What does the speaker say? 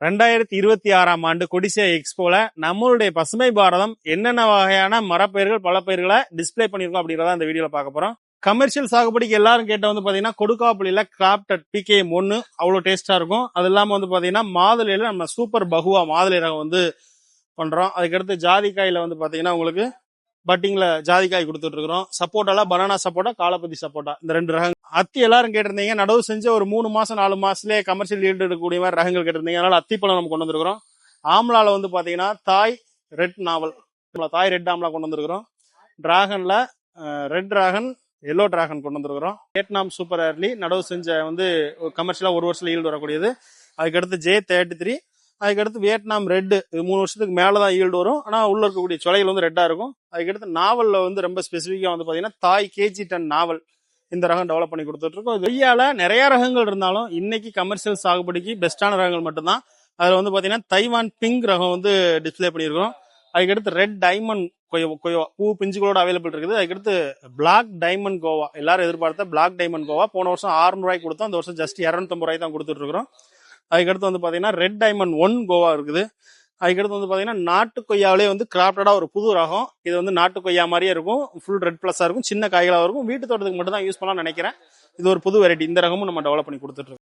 2026ஆம் ஆண்டு கொடிசியா எக்ஸ்போல நம்மளுடைய பசுமை பாரதம் என்னென்ன வகையான மரப்பயிர்கள் பழப்பயிர்களை டிஸ்பிளே பண்ணிருக்கோம் அப்படின்றத இந்த வீடியோல பார்க்க போறோம். கமர்ஷியல் சாகுபடிக்கு எல்லாரும் கேட்ட வந்து பாத்தீங்கன்னா கொடுக்காப்புளியில கிராப்டட் PKM 1 அவ்வளவு டேஸ்டா இருக்கும். அது இல்லாம வந்து பாத்தீங்கன்னா மாதுளையில நம்ம சூப்பர் பகுவா மாதுளை ரகம் வந்து பண்றோம். அதுக்கடுத்து ஜாதிக்காயில வந்து பாத்தீங்கன்னா உங்களுக்கு பட்டிங்ல ஜாதிக்காய் கொடுத்துட்டு இருக்கிறோம். சப்போட்டால பனானா சப்போட்டா, காலப்பதி சப்போட்டா, இந்த 2 ரகங்கள். அத்தி எல்லாரும் கேட்டிருந்தீங்க, நடவு செஞ்ச ஒரு 3 மாசம் 4 மாசத்துலயே கமர்ஷியல் ஈல்டு எடுக்கக்கூடிய மாதிரி ரகங்கள் கேட்டிருந்தீங்க. அதனால அத்திப்பழம் நம்ம கொண்டு வந்திருக்கிறோம். ஆம்லால வந்து பாத்தீங்கன்னா தாய் ரெட் நாவல், தாய் ரெட் ஆம்லா கொண்டு வந்திருக்கிறோம். டிராகன்ல ரெட் டிராகன், எல்லோ டிராகன் கொண்டு வந்திருக்கிறோம். வியட்நாம் சூப்பர் ஏர்லி நடவு செஞ்ச வந்து கமர்ஷியலா 1 வருஷத்துல ஈல்டு வரக்கூடியது. அதுக்கடுத்து J33, அதுக்கடுத்து வியட்நாம் ரெட், இது 3 வருஷத்துக்கு மேலதான் ஈல்டு வரும். ஆனா உள்ள இருக்கக்கூடிய சொலைகள் வந்து ரெட்டா இருக்கும். அதுக்கடுத்து நாவல்ல வந்து ரொம்ப ஸ்பெசிபிக்கா வந்து பாத்தீங்கன்னா தாய் KG10 நாவல், இந்த ரகம் டெவலப் பண்ணி கொடுத்துட்டு இருக்கோம். கொய்யால நிறைய ரகங்கள் இருந்தாலும் இன்னைக்கு கமர்ஷியல் சாகுபடிக்கு பெஸ்டான ரகங்கள் மட்டும்தான். அதுல வந்து பாத்தீங்கன்னா தைவான் பிங்க் ரகம் வந்து டிஸ்பிளே பண்ணியிருக்கோம். அதுக்கடுத்து ரெட் டைமண்ட் கொய்யா பூ பிஞ்சுகளோட அவைலபிள் இருக்குது. அதுக்கடுத்து பிளாக் டைமண்ட் கோவா, எல்லாரும் எதிர்பார்த்த பிளாக் டைமண்ட் கோவா போன வருஷம் 600 ரூபாய்க்கு கொடுத்தோம். இந்த வருஷம் ஜஸ்ட் 250 ரூபாய்க்கு தான் கொடுத்துட்டு இருக்கிறோம். அதுக்கடுத்து வந்து பாத்தீங்கன்னா ரெட் டைமண்ட் 1 கோவா இருக்குது. அதுக்கடுத்து வந்து பாத்தீங்கன்னா நாட்டு கொய்யாவிலே வந்து கிராப்டடா ஒரு புது ரகம். இது வந்து நாட்டு கொய்யா மாதிரியே இருக்கும், ஃபுல் ரெட் பிளஸா இருக்கும், சின்ன காய்களா இருக்கும். வீட்டு தோட்டத்துக்கு மட்டும் தான் யூஸ் பண்ணலாம்னு நினைக்கிறேன். இது ஒரு புது வெரைட்டி. இந்த ரகமும் நம்ம டெவலப் பண்ணி கொடுத்துட்டு இருக்கோம்.